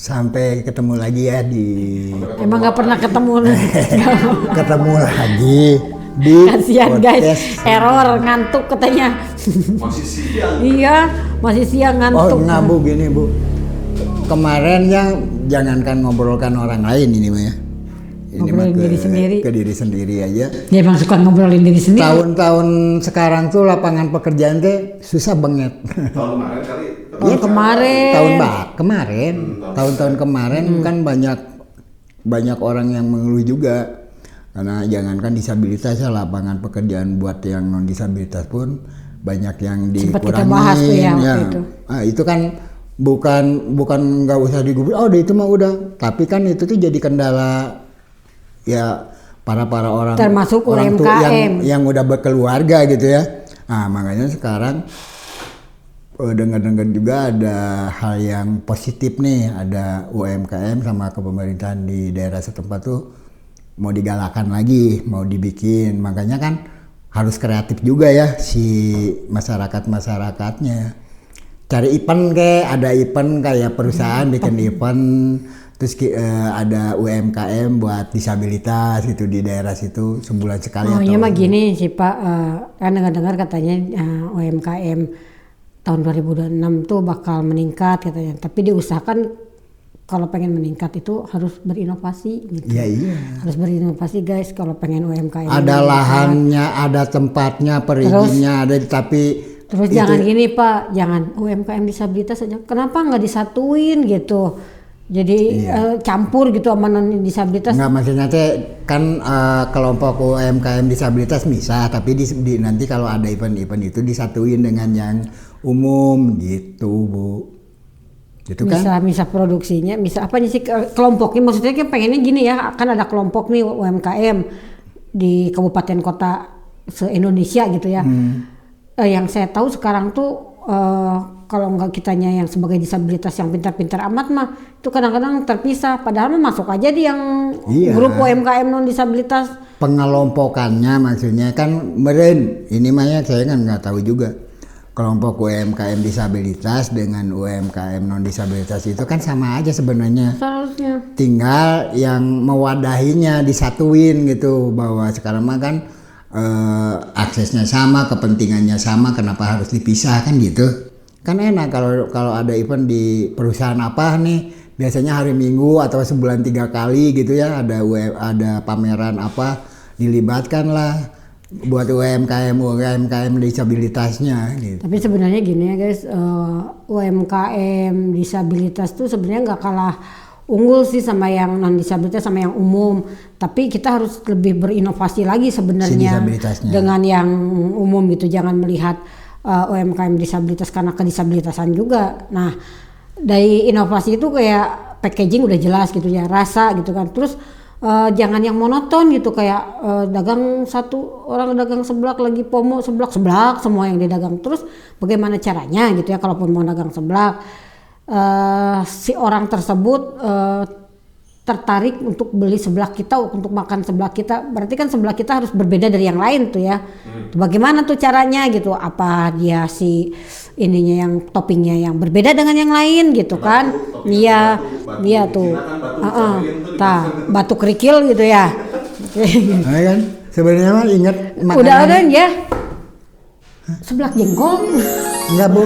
sampai ketemu lagi ya di Emang nggak pernah ketemu. ketemu lagi di Kasihan guys, podcast. error ngantuk katanya. Masih siang. Iya, masih siang ngantuk. Oh enggak Bu, gini Bu. Kemarin yang jangankan ngobrolkan orang lain ini mah ya. Ini mah Ngobrolin diri sendiri. ke diri sendiri aja. Dia emang suka ngobrolin diri sendiri. Tahun-tahun sekarang tuh lapangan pekerjaan teh susah banget. Tahun kemarin kali. Tahun kemarin. Tahun-tahun kemarin kan banyak orang yang mengeluh juga. Karena jangankan disabilitas ya, lapangan pekerjaan buat yang non disabilitas pun banyak yang dikurangin. Sempat kita bahas tuh ya waktu itu. Nah, itu kan bukan nggak usah digubris. Oh, itu mah udah. Tapi kan itu tuh jadi kendala ya para orang termasuk orang tua UMKM yang udah berkeluarga gitu ya. Nah, makanya sekarang dengar-dengar juga ada hal yang positif nih, ada UMKM sama kepemerintahan di daerah setempat tuh mau digalakan lagi, mau dibikin. Makanya kan harus kreatif juga ya si masyarakatnya. Cari event ada event kayak perusahaan bikin event, terus ada UMKM buat disabilitas itu di daerah situ sebulan sekali. Oh iya mah gini sih Pak, kan dengar-dengar katanya UMKM tahun 2026 tuh bakal meningkat katanya, tapi diusahakan kalau pengen meningkat itu harus berinovasi gitu. Ya, iya. Harus berinovasi guys kalau pengen UMKM. Ada lahannya, ada tempatnya, perizinnya ada, tapi terus itu, jangan gini Pak, jangan UMKM disabilitas aja. Kenapa nggak disatuin gitu? Jadi campur gitu sama non disabilitas. Nggak, maksudnya teh kan kelompok UMKM disabilitas bisa, tapi nanti kalau ada event-event itu disatuin dengan yang umum gitu Bu. Gitu kan? Bisa produksinya, bisa apa sih kelompoknya, maksudnya kan pengennya gini ya, kan ada kelompok nih UMKM di kabupaten kota se-Indonesia gitu ya. Yang saya tahu sekarang tuh kalau nggak kitanya yang sebagai disabilitas yang pintar-pintar amat mah itu kadang-kadang terpisah, padahal mah masuk aja di yang grup UMKM non disabilitas. Pengelompokannya maksudnya kan meren, ini mah ya saya kan nggak tahu juga. Kelompok UMKM disabilitas dengan UMKM non disabilitas itu kan sama aja sebenarnya. Seharusnya. Tinggal yang mewadahinya disatuin gitu, bahwa sekarang mah kan aksesnya sama, kepentingannya sama, kenapa harus dipisah kan gitu. Kan enak kalau ada event di perusahaan apa nih, biasanya hari Minggu atau sebulan 3 kali gitu ya, ada pameran apa, dilibatkan lah buat UMKM disabilitasnya gitu. Tapi sebenarnya gini ya guys, UMKM disabilitas tuh sebenarnya nggak kalah unggul sih sama yang non disabilitas sama yang umum. Tapi kita harus lebih berinovasi lagi sebenarnya dengan yang umum gitu. Jangan melihat UMKM disabilitas karena kedisabilitasan juga. Nah, dari inovasi itu kayak packaging udah jelas gitu ya, rasa gitu kan. Terus jangan yang monoton gitu, kayak dagang satu orang dagang seblak lagi promo seblak semua yang didagang. Terus bagaimana caranya gitu ya, kalaupun mau dagang seblak si orang tersebut tertarik untuk beli seblak kita, untuk makan seblak kita, berarti kan seblak kita harus berbeda dari yang lain tuh ya. Bagaimana tuh caranya gitu, apa dia si ininya yang toppingnya yang berbeda dengan yang lain gitu kan. Iya tuh batu kerikil gitu ya. Nah, kan sebenarnya mah ingat makanan. Udah ada ya seblak jengkol. Enggak Bu.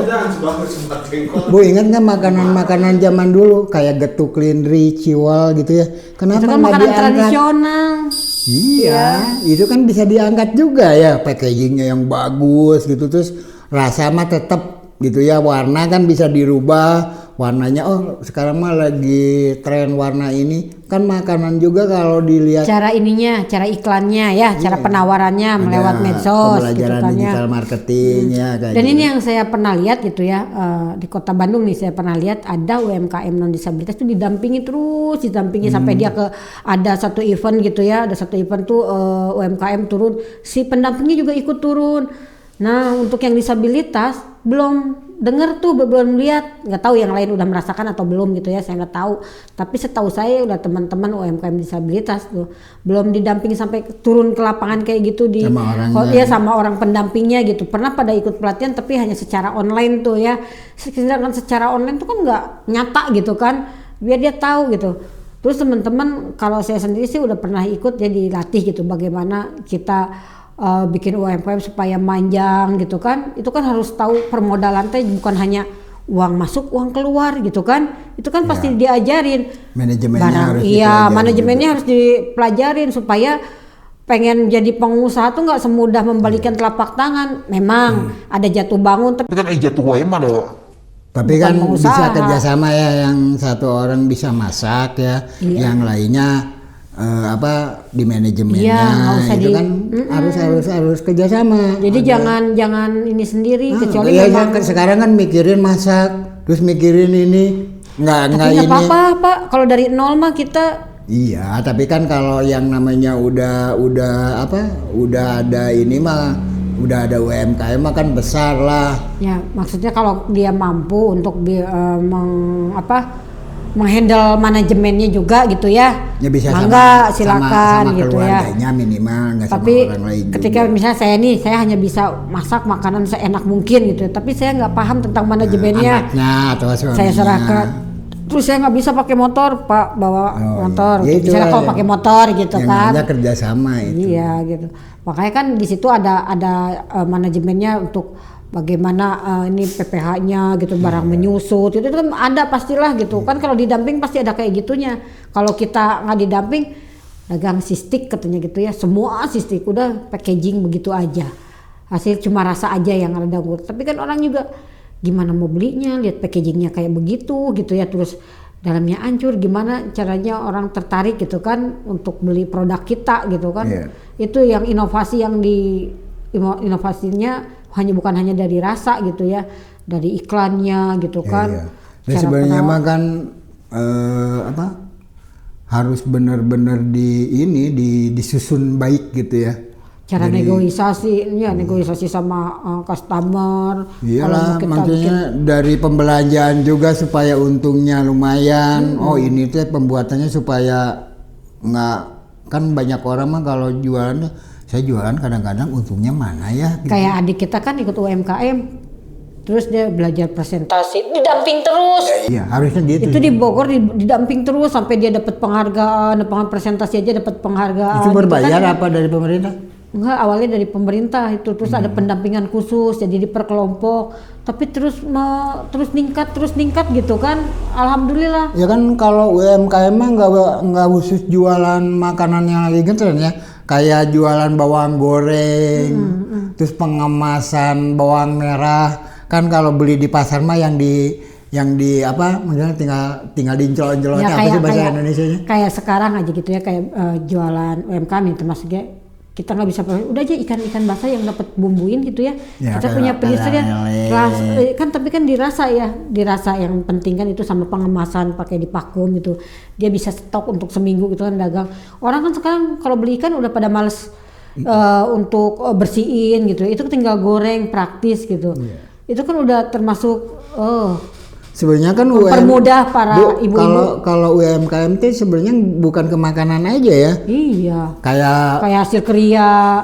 Bu ingat nggak makanan zaman dulu kayak getuk lindri, ciwal gitu ya? Kenapa itu kan nggak makanan diangkat? tradisional. Iya, itu kan bisa diangkat juga ya, packagingnya yang bagus gitu, terus rasa mah tetap gitu ya, warna kan bisa dirubah warnanya. Oh sekarang mah lagi tren warna ini, kan makanan juga kalau dilihat cara iklannya ya, cara penawarannya melewat medsos gitu kan ya. Digital marketing ya kayak dan gitu. ini yang saya pernah lihat gitu ya, di kota Bandung nih saya pernah lihat ada UMKM non disabilitas tuh didampingi sampai dia ada satu event gitu ya, ada satu event tuh UMKM turun, si pendampingnya juga ikut turun. Nah untuk yang disabilitas belum dengar tuh, belum lihat, nggak tahu yang lain udah merasakan atau belum gitu ya, saya nggak tahu. Tapi setahu saya udah teman-teman UMKM disabilitas tuh belum didampingi sampai turun ke lapangan kayak gitu sama orang pendampingnya gitu. Pernah pada ikut pelatihan tapi hanya secara online tuh ya. Sedangkan secara online tuh kan nggak nyata gitu kan. biar dia tahu gitu. Terus teman-teman, kalau saya sendiri sih udah pernah ikut ya dilatih gitu bagaimana kita bikin UMKM supaya manjang gitu kan. Itu kan harus tahu permodalan teh bukan hanya uang masuk uang keluar gitu kan, itu kan pasti diajarin manajemennya harus manajemennya harus dipelajarin supaya pengen jadi pengusaha tuh nggak semudah membalikan telapak tangan. Memang ada jatuh bangun tapi kan jatuh wae mah tapi kan pengusaha. Bisa kerjasama ya, yang satu orang bisa masak ya, yang lainnya di manajemennya itu kan harus kerjasama. Jadi jangan ini sendiri kecuali memang sekarang kan mikirin masak terus mikirin ini nggak ini apa-apa Pak, kalau dari nol mah kita. Iya, tapi kan kalau yang namanya udah ada ini mah udah ada UMKM mah kan besar lah. Ya maksudnya kalau dia mampu untuk menghandle manajemennya juga gitu ya. Ya bisa mangga silakan sama gitu ya. Minimal nggak sama tapi orang lain. Ketika juga. Misalnya saya hanya bisa masak makanan seenak mungkin gitu, tapi saya nggak paham tentang manajemennya. Anaknya atau suaminya. Saya serahkan. Terus saya nggak bisa pakai motor, Pak, bawa motor. Iya. Misalnya kalau pakai motor gitu yang kan. Yang kerjasama itu. Iya gitu. Makanya kan di situ ada manajemennya untuk bagaimana ini PPH-nya gitu, barang menyusut itu kan ada pastilah gitu kan. Kalau didamping pasti ada kayak gitunya. Kalau kita nggak didamping, dagang sistik katanya gitu ya, semua sistik udah packaging begitu aja, hasil cuma rasa aja yang ada gurih. Tapi kan orang juga gimana mau belinya, lihat packagingnya kayak begitu gitu ya, terus dalamnya hancur, gimana caranya orang tertarik gitu kan untuk beli produk kita gitu kan. Itu yang inovasi yang inovasinya bukan hanya dari rasa gitu ya, dari iklannya gitu kan. Dan sebenarnya mah kan harus benar-benar disusun baik gitu ya. Cara negosiasi sama customer. Iyalah, maksudnya dari pembelanjaan juga supaya untungnya lumayan. Oh ini tuh pembuatannya supaya nggak, kan banyak orang mah kalau jualannya, saya jualan kadang-kadang untungnya mana ya. Gitu. Kayak adik kita kan ikut UMKM, terus dia belajar presentasi, didamping terus. Iya, harusnya gitu. Itu di Bogor didamping terus sampai dia dapat penghargaan, presentasi aja dapat penghargaan. Itu berbayar kan, apa dari pemerintah? Enggak, awalnya dari pemerintah itu, terus ada pendampingan khusus, jadi diperkelompok, tapi terus ningkat gitu kan, alhamdulillah. Ya kan kalau UMKM mah nggak khusus jualan makanan yang lagi ngetren ya, kayak jualan bawang goreng, terus pengemasan bawang merah, kan kalau beli di pasar mah yang di maksudnya tinggal diinjol-injolnya apa sih bahasa Indonesianya? Kayak sekarang aja gitu ya, kayak jualan UMKM itu termasuknya. Kita nggak bisa udah aja ikan basah yang dapat bumbuin gitu ya, kita punya freezer ya kan, tapi kan dirasa yang penting kan itu sama pengemasan pakai di vakum gitu, dia bisa stok untuk seminggu gitu kan. Dagang orang kan sekarang kalau beli ikan udah pada males untuk bersihin gitu, itu tinggal goreng, praktis gitu. Itu kan udah termasuk sebenarnya kan mempermudah para ibu-ibu. Kalau UMKM itu sebenarnya bukan ke makanan aja ya. Iya. Kayak hasil kriya.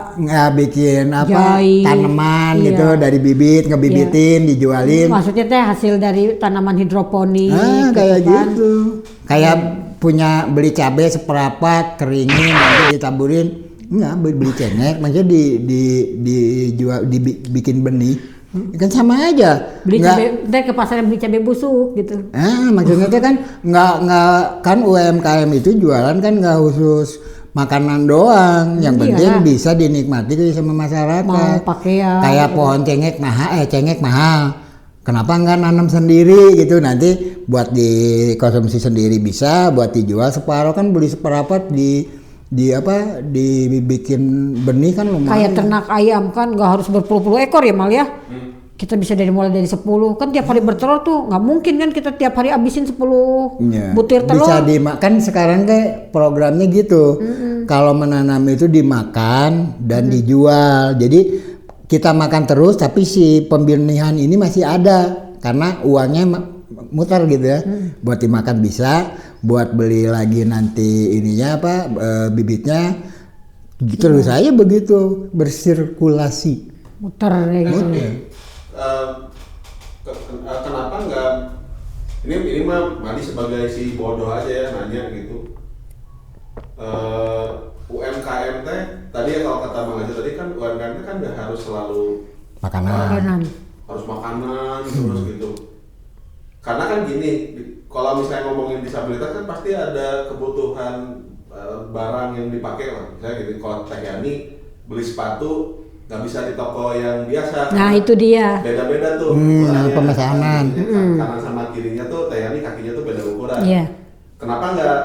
Bikin tanaman gitu dari bibit, ngebibitin, dijualin. Maksudnya teh hasil dari tanaman hidroponik. Kayak gitu. Kayak punya beli cabai seperapat, keringin, nanti ditaburin. Enggak, beli cengek, maksudnya dijual, dibikin benih. Kan sama aja. Beli cabai, ke pasar beli cabai busuk gitu. Maksudnya kan nggak kan UMKM itu jualan kan nggak khusus makanan doang, yang penting bisa dinikmati sama masyarakat. Mau pakaian. Kayak pohon cengek mahal. Kenapa nggak nanam sendiri gitu, nanti buat dikonsumsi sendiri bisa, buat dijual separuh kan, beli seperapat dibikin benih kan lumayan. Kayak ternak ayam kan nggak harus berpuluh-puluh ekor ya Mal ya. Kita bisa mulai dari 10 kan, tiap hari bertelur tuh nggak mungkin kan kita tiap hari habisin 10 butir telur. Bisa dimakan sekarang kayak programnya gitu. Kalau menanam itu dimakan dan dijual. Jadi kita makan terus tapi si pembenihan ini masih ada karena uangnya muter gitu ya. Buat dimakan bisa, buat beli lagi nanti ininya bibitnya terus aja begitu bersirkulasi. Muter ya gitu. Kenapa nggak Ini mah Madi sebagai si bodoh aja ya nanya gitu. UMKM teh tadi ya kalau kata Bang Aja tadi kan UMKM teh kan nggak harus selalu makanan. Harus makanan terus gitu. Karena kan gini, kalau misalnya ngomongin disabilitas kan pasti ada kebutuhan barang yang dipakai lah. Misalnya gitu, kalau Teh Yani beli sepatu nggak bisa di toko yang biasa. Nah itu dia. Beda-beda tuh. Pemesanan. Kanan sama kirinya tuh Teh Yani kakinya tuh beda ukuran. Iya. Kenapa nggak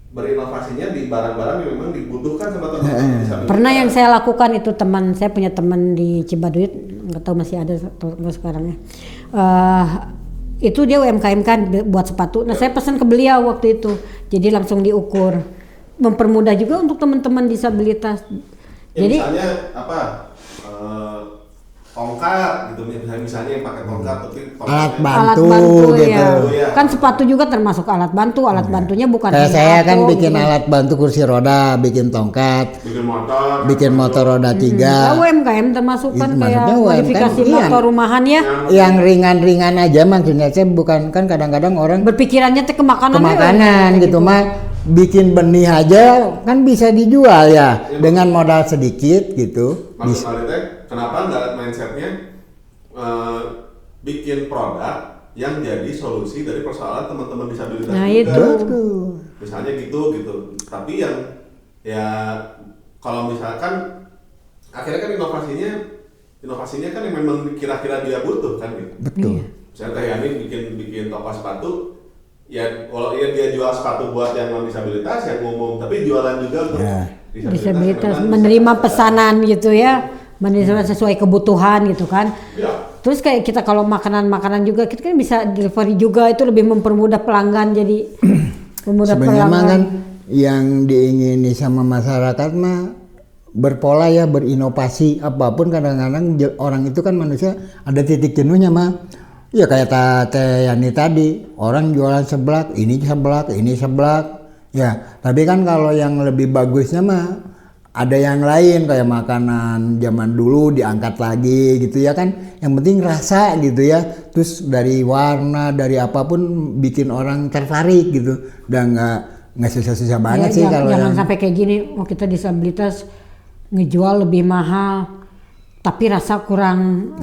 berinovasinya di barang-barang yang memang dibutuhkan sama teman-teman disabilitas? Pernah yang saya lakukan itu saya punya teman di Cibaduit, nggak tahu masih ada atau sekarang ya. Itu dia UMKM kan buat sepatu. Nah saya pesan ke beliau waktu itu, jadi langsung diukur, mempermudah juga untuk teman-teman disabilitas. Ya, jadi misalnya apa? Tongkat gitu, misalnya yang pakai tongkat tapi alat bantu gitu. Ya. Kan sepatu juga termasuk alat bantu. Alat bantunya bukan kayak saya kan bikin gitu. Alat bantu kursi roda, bikin tongkat, bikin motor roda 3. UMKM termasuk kan kayak modifikasi motor rumahan ya. Yang ringan-ringan aja maksudnya saya bukan kan kadang-kadang orang berpikirannya ke makanan gitu mah. Bikin benih aja kan bisa dijual ya dengan modal sedikit gitu. Maksudnya kenapa nggak mindsetnya bikin produk yang jadi solusi dari persoalan teman-teman disabilitas nah juga. Itu misalnya gitu tapi yang ya kalau misalkan akhirnya kan inovasinya kan yang memang kira-kira dia butuh kan gitu. Betul. Misalnya Teh Yani bikin toko sepatu. Ya, kalau dia jual sepatu buat yang non disabilitas yang umum, tapi jualan juga untuk disabilitas menerima pesanan gitu ya, menerima sesuai kebutuhan gitu kan. Ya. Terus kayak kita kalau makanan juga kita kan bisa delivery juga, itu lebih mempermudah pelanggan jadi sebenarnya kan yang diingini sama masyarakat mah berpola ya, berinovasi apapun. Kadang-kadang orang itu kan manusia ada titik jenuhnya mah. Ya kayak Teh Yani tadi, orang jualan seblak, ini seblak. Ya, tapi kan kalau yang lebih bagusnya mah ada yang lain kayak makanan zaman dulu diangkat lagi gitu ya kan. Yang penting rasa gitu ya. Terus dari warna, dari apapun bikin orang tertarik gitu. Dan nggak susah-susah banget sih kalau jangan sampai kayak gini, kita disabilitas ngejual lebih mahal. Tapi rasa kurang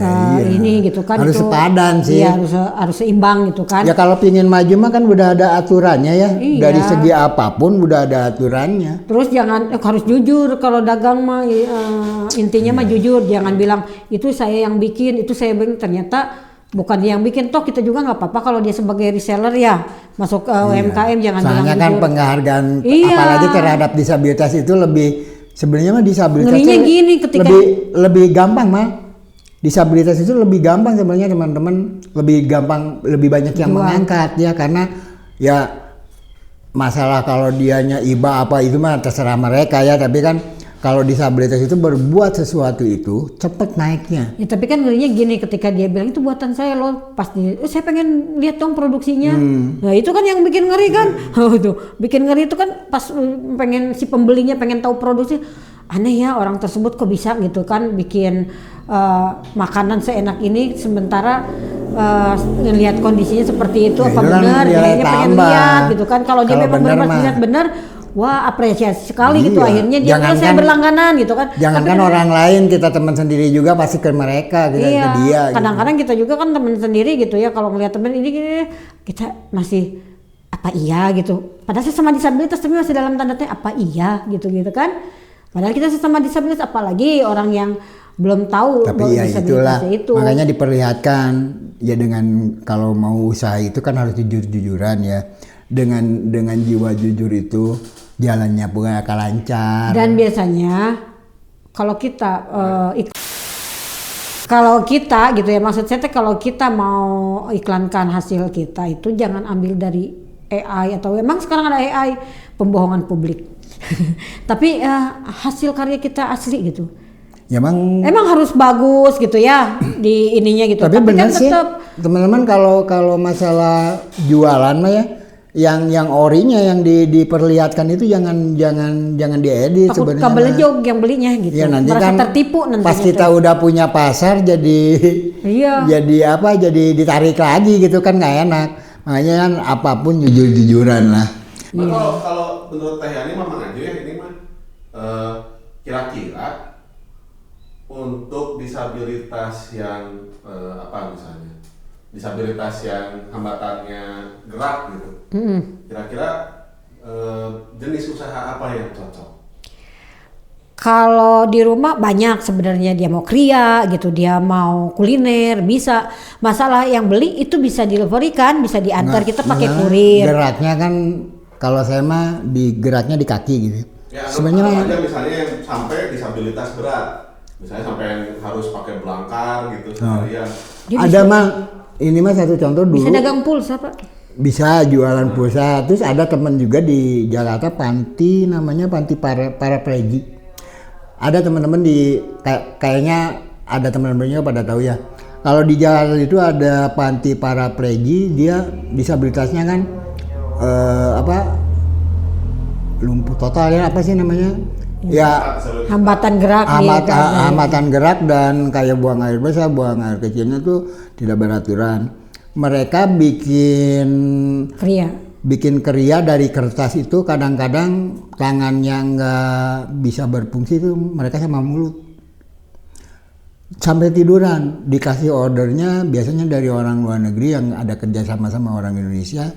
ini gitu kan, harus sepadan sih. Iya, harus seimbang gitu kan. Ya kalau pingin maju mah kan udah ada aturannya ya. Iya. Dari segi apapun udah ada aturannya. Terus jangan harus jujur kalau dagang mah intinya mah jujur, jangan bilang itu saya yang bikin, itu saya bikin, ternyata bukan dia yang bikin. Toh kita juga nggak apa-apa kalau dia sebagai reseller ya masuk UMKM, jangan soalnya bilang kan jujur. Penghargaan apalagi terhadap disabilitas itu lebih sebenarnya mah disabilitas gini, ketika lebih gampang mah. Disabilitas itu lebih gampang sebenarnya teman-teman, lebih banyak yang mengangkat ya, karena ya masalah kalau dianya iba apa itu mah terserah mereka ya, tapi kan kalau disabilitas itu berbuat sesuatu itu cepet naiknya. Ya tapi kan ngerinya gini, ketika dia bilang itu buatan saya loh, pasti saya pengen lihat dong produksinya. Nah itu kan yang bikin ngeri kan. Tuh, bikin ngeri itu kan pas pengen si pembelinya pengen tahu produksi. Aneh ya orang tersebut kok bisa gitu kan bikin makanan seenak ini sementara ngelihat kondisinya seperti itu, apa benar? Kayaknya pengen lihat gitu kan. Kalau dia memang benar-benar wah apresiasi sekali gitu, akhirnya dia saya berlangganan gitu kan. Jangankan orang lain, kita teman sendiri juga pasti ke mereka ke dia. Kadang-kadang kita juga kan teman sendiri gitu ya, kalau ngelihat teman ini kita masih apa iya gitu. Padahal sesama disabilitas tapi masih dalam tanda tanya apa iya gitu kan. Padahal kita sesama disabilitas, apalagi orang yang belum tahu tapi ya itulah itu. Makanya diperlihatkan ya, dengan kalau mau usaha itu kan harus jujur-jujuran ya. Dengan jiwa jujur itu jalannya pun akan lancar. Dan biasanya kalau kita gitu ya, maksud saya kalau kita mau iklankan hasil kita itu jangan ambil dari AI, atau memang sekarang ada AI pembohongan publik. Tapi hasil karya kita asli gitu. Ya emang harus bagus gitu ya di ininya gitu. Tapi benar kan sih teman-teman, kalau masalah jualan mah ya, yang orinya yang diperlihatkan itu jangan diedit sebenarnya. Takut kabelejog yang belinya gitu. Ya, nanti merasa kan tertipu nanti. Pas kita udah punya pasar jadi ditarik lagi gitu kan, nggak enak. Makanya kan apapun jujur-jujuran lah. Kalau menurut Teh Yani mah aja ya ini mah kira-kira untuk disabilitas yang apa misalnya disabilitas yang hambatannya gerak gitu, kira-kira jenis usaha apa yang cocok? Kalau di rumah banyak sebenarnya, dia mau kria gitu, dia mau kuliner bisa. Masalah yang beli itu bisa delivery kan, bisa diantar, kita pakai kurir. Geraknya kan kalau saya mah geraknya di kaki gitu. Ya, sebenarnya ada misalnya yang sampai disabilitas berat, misalnya sampai yang harus pakai belangkar gitu seharian. Ada mah ini mah satu contoh dulu. Bisa dagang pulsa Pak. Bisa jualan pulsa. Terus ada teman juga di Jakarta panti namanya panti paraplegic. Ada teman-teman di kayaknya ada teman-temannya pada tahu ya. Kalau di Jakarta itu ada panti paraplegic, dia disabilitasnya kan lumpuh total ya, apa sih namanya? Ya hambatan gerak. Hambatan gerak dan kayak buang air besar, buang air kecilnya tuh tidak beraturan. Mereka bikin kria dari kertas itu, kadang-kadang tangannya nggak bisa berfungsi itu mereka sama mulut sampai tiduran. Dikasih ordernya biasanya dari orang luar negeri yang ada kerja sama orang Indonesia,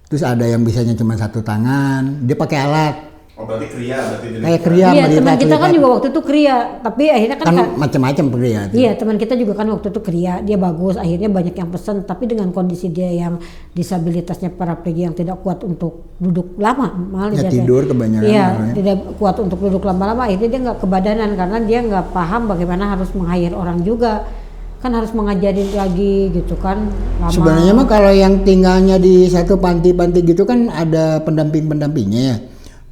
terus ada yang bisanya cuma satu tangan, dia pakai alat. Oh berarti kria, berarti jenis kayak kria. Iya, teman kita kan juga waktu itu kria, tapi akhirnya kan macam-macam kria. Iya, teman kita juga kan waktu itu kria, dia bagus, akhirnya banyak yang pesan, tapi dengan kondisi dia yang disabilitasnya paraplegia yang tidak kuat untuk duduk lama, malah ya tidur kebanyakan. Iya, tidak kuat untuk duduk lama-lama, akhirnya dia nggak kebadanan karena dia nggak paham bagaimana harus meng-hire orang juga. Kan harus mengajarin lagi gitu kan lama. Sebenarnya mah kalau yang tinggalnya di satu panti-panti gitu kan ada pendamping-pendampingnya ya.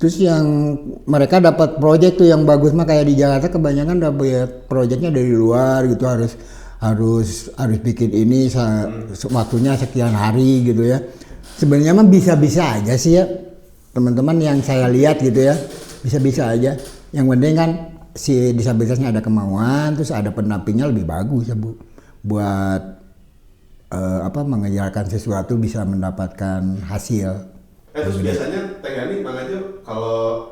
Terus yang mereka dapat proyek tuh yang bagus mah kayak di Jakarta kebanyakan dapat proyeknya dari luar gitu, harus bikin ini waktunya sekian hari gitu ya. Sebenarnya mah bisa-bisa aja sih ya teman-teman yang saya lihat gitu ya, bisa-bisa aja. Yang penting kan si disabilitasnya ada kemauan, terus ada pendampingnya lebih bagus ya Bu, buat mengejarkan sesuatu bisa mendapatkan hasil. Terus biasanya Teh Yani Bang Ajo kalau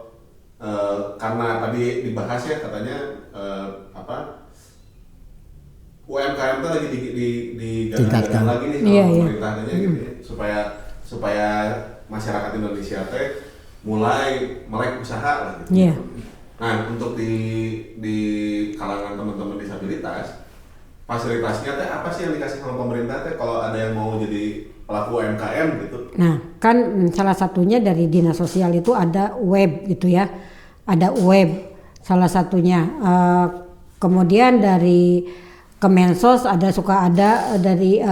karena tadi dibahas ya katanya UMKM itu lagi digadang-gadang lagi nih sama pemerintahnya gitu ya, supaya masyarakat Indonesia teh mulai melek usaha lah gitu. Yeah. Nah untuk di kalangan teman-teman disabilitas fasilitasnya teh apa sih yang dikasih sama pemerintah teh kalau ada yang mau jadi pelaku UMKM gitu? Nah kan salah satunya dari Dinas Sosial itu ada web gitu ya, ada web salah satunya. Kemudian dari Kemensos suka ada dari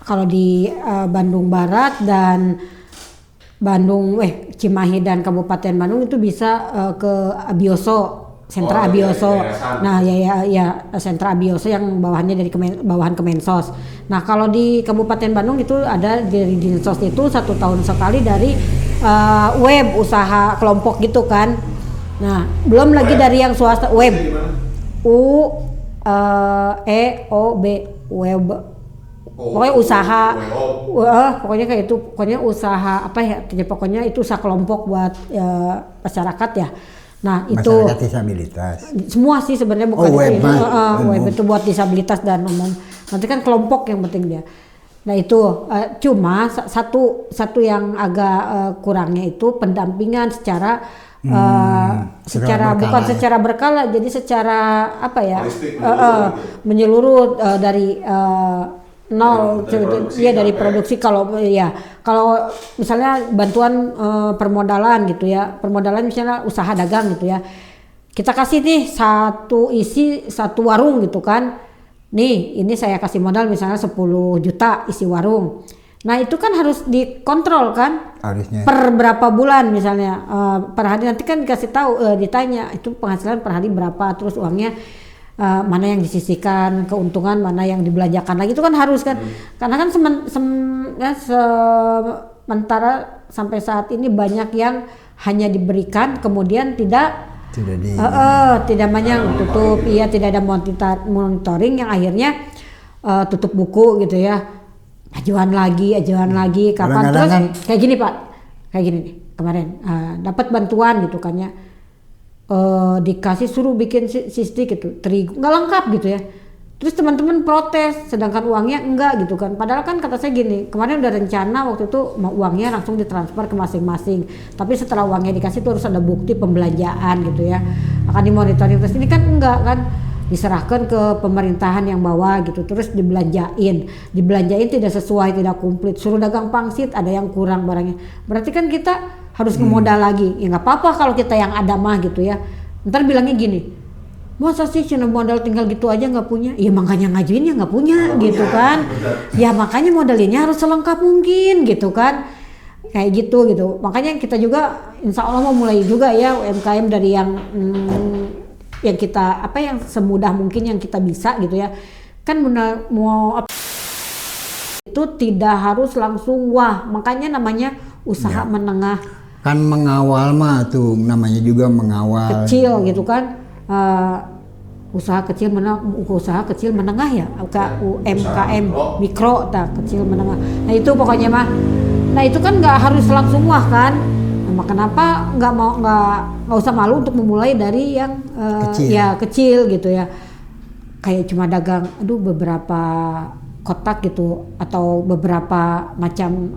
kalau di Bandung Barat dan Cimahi dan Kabupaten Bandung itu bisa ke Abioso. Sentra Abioso. Nah, ya Sentra Abioso yang bawahannya dari bawahan Kemensos. Nah, kalau di Kabupaten Bandung itu ada dari Dinsos itu 1 tahun sekali dari web usaha kelompok gitu kan. Nah, belum lagi dari yang swasta web. UEOB web. Pokoknya usaha. Pokoknya kayak itu, pokoknya usaha apa ya? Pokoknya itu usaha kelompok buat masyarakat ya. Nah itu masyarakat disabilitas semua sih sebenarnya bukan web itu buat disabilitas dan umum, nanti kan kelompok yang penting dia. Nah itu cuma satu yang agak kurangnya itu pendampingan secara bukan secara berkala, jadi secara apa ya menyeluruh dari nol dari produksi. Kalau misalnya bantuan permodalan gitu ya, permodalan misalnya usaha dagang gitu ya, kita kasih nih satu warung gitu kan, nih ini saya kasih modal misalnya 10 juta isi warung. Nah itu kan harus dikontrol kan, harusnya per berapa bulan misalnya, per hari nanti kan dikasih tahu, ditanya itu penghasilan per hari berapa, terus uangnya mana yang disisihkan, keuntungan mana yang dibelanjakan lagi, itu kan harus kan. Karena kan sementara sampai saat ini banyak yang hanya diberikan kemudian tidak banyak tutup, tidak ada monitoring yang akhirnya tutup buku gitu ya. ajuan lagi kapan terus kan, kayak gini Pak, kayak gini nih kemarin dapat bantuan gitu kan ya, dikasih suruh bikin sistik gitu terigu nggak lengkap gitu ya, terus teman-teman protes sedangkan uangnya enggak gitu kan, padahal kan kata saya gini kemarin udah rencana waktu itu mau uangnya langsung ditransfer ke masing-masing, tapi setelah uangnya dikasih tuh harus ada bukti pembelanjaan gitu ya, akan dimonitoring terus, ini kan enggak kan, diserahkan ke pemerintahan yang bawah gitu, terus dibelanjain tidak sesuai, tidak komplit, suruh dagang pangsit ada yang kurang barangnya, berarti kan kita harus ngemodal lagi, ya nggak apa-apa kalau kita yang ada mah gitu ya, ntar bilangnya gini, masa sih cuma modal tinggal gitu aja nggak punya, ya makanya ngajuin ya nggak punya gitu kan, ya makanya modalinnya harus selengkap mungkin gitu kan, kayak gitu, makanya kita juga insya Allah mau mulai juga ya UMKM dari yang kita yang semudah mungkin yang kita bisa gitu ya, kan benar mau itu tidak harus langsung wah, makanya namanya usaha menengah, kan mengawal mah tuh namanya juga mengawal kecil gitu kan, usaha kecil menengah ya, UMKM mikro kecil menengah, nah itu pokoknya mah, nah itu kan nggak harus langsung wah kan, nah, kenapa nggak usah malu untuk memulai dari yang kecil gitu ya, kayak cuma dagang beberapa kotak gitu atau beberapa macam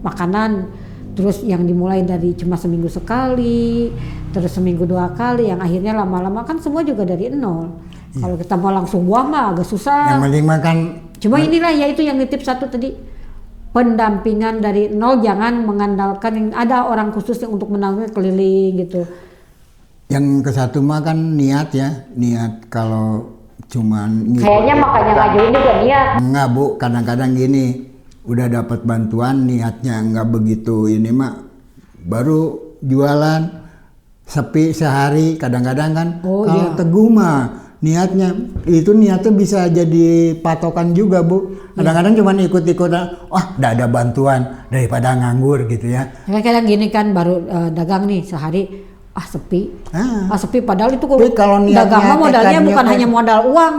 makanan, terus yang dimulai dari cuma seminggu sekali, terus seminggu 2 kali, yang akhirnya lama-lama kan semua juga dari nol. Kalau kita mau langsung buah mah agak susah. Yang penting makan. Cuma inilah ya itu yang nitip satu tadi, pendampingan dari nol, jangan mengandalkan yang ada orang khusus yang untuk menanggung keliling gitu. Yang kesatu mah kan niat kalau cuman kayaknya makanya ngajuin juga niat. Enggak Bu, kadang-kadang gini, udah dapat bantuan niatnya nggak begitu ini mah, baru jualan sepi sehari kadang-kadang kan. Kalau Teguh mah niatnya bisa jadi patokan juga Bu, kadang-kadang cuman ikut-ikutan, udah ada bantuan daripada nganggur gitu ya. Kadang gini kan baru dagang nih sehari, sepi, sepi padahal itu kalau dagang mah modalnya bukan hanya modal uang,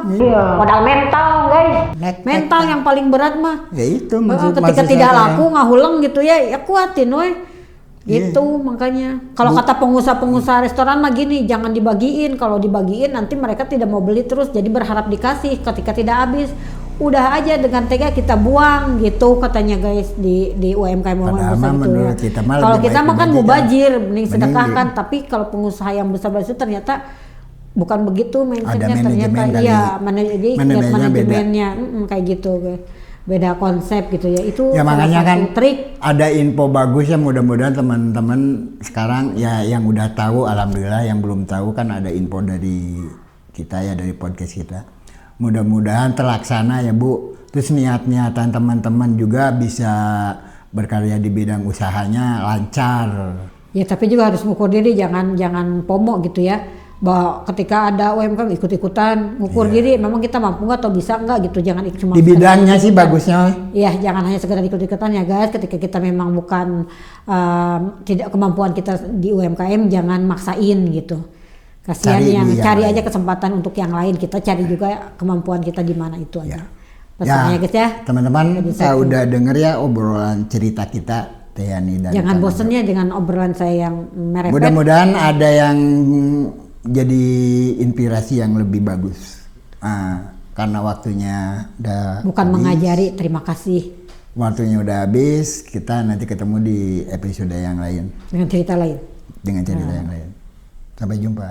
modal mental guys, mental yang paling berat mah. Ya itu ketika tidak laku ngahuleng gitu ya kuatin weh. Gitu makanya kalau kata pengusaha restoran mah gini, jangan dibagiin, kalau dibagiin nanti mereka tidak mau beli terus jadi berharap dikasih ketika tidak habis, udah aja dengan tega kita buang gitu katanya guys di UMKM gitu ya. Kalau kita mah kan mubazir, mending sedekahkan, tapi kalau pengusaha yang besar-besar itu ternyata bukan begitu mindsetnya, ternyata manajemennya kayak gitu guys. Beda konsep gitu ya, itu ya makanya kan trik. Ada info bagus ya, mudah-mudahan teman-teman sekarang ya yang udah tahu alhamdulillah, yang belum tahu kan ada info dari kita ya, dari podcast kita, mudah-mudahan terlaksana ya Bu. Terus niat-niatan teman-teman juga bisa berkarya di bidang usahanya lancar ya, tapi juga harus mengukur diri, jangan FOMO gitu ya, bahwa ketika ada UMKM ikut-ikutan ngukur diri, memang kita mampu nggak atau bisa nggak gitu, jangan cuma di bidangnya sih bagusnya. Iya, jangan hanya sekedar ikut-ikutan ya guys, ketika kita memang bukan tidak kemampuan kita di UMKM, jangan maksain gitu, kasihan cari aja kesempatan untuk yang lain, kita cari juga kemampuan kita di mana itu aja. Pesannya guys ya, teman-teman udah denger ya obrolan cerita kita Teh Yani, dan jangan bosennya dengan obrolan saya yang merepet. Mudah-mudahan ada yang jadi inspirasi yang lebih bagus. Karena waktunya udah bukan habis. Mengajari, terima kasih. Waktunya udah habis, kita nanti ketemu di episode yang lain. Dengan cerita lain. Dengan cerita yang lain. Sampai jumpa.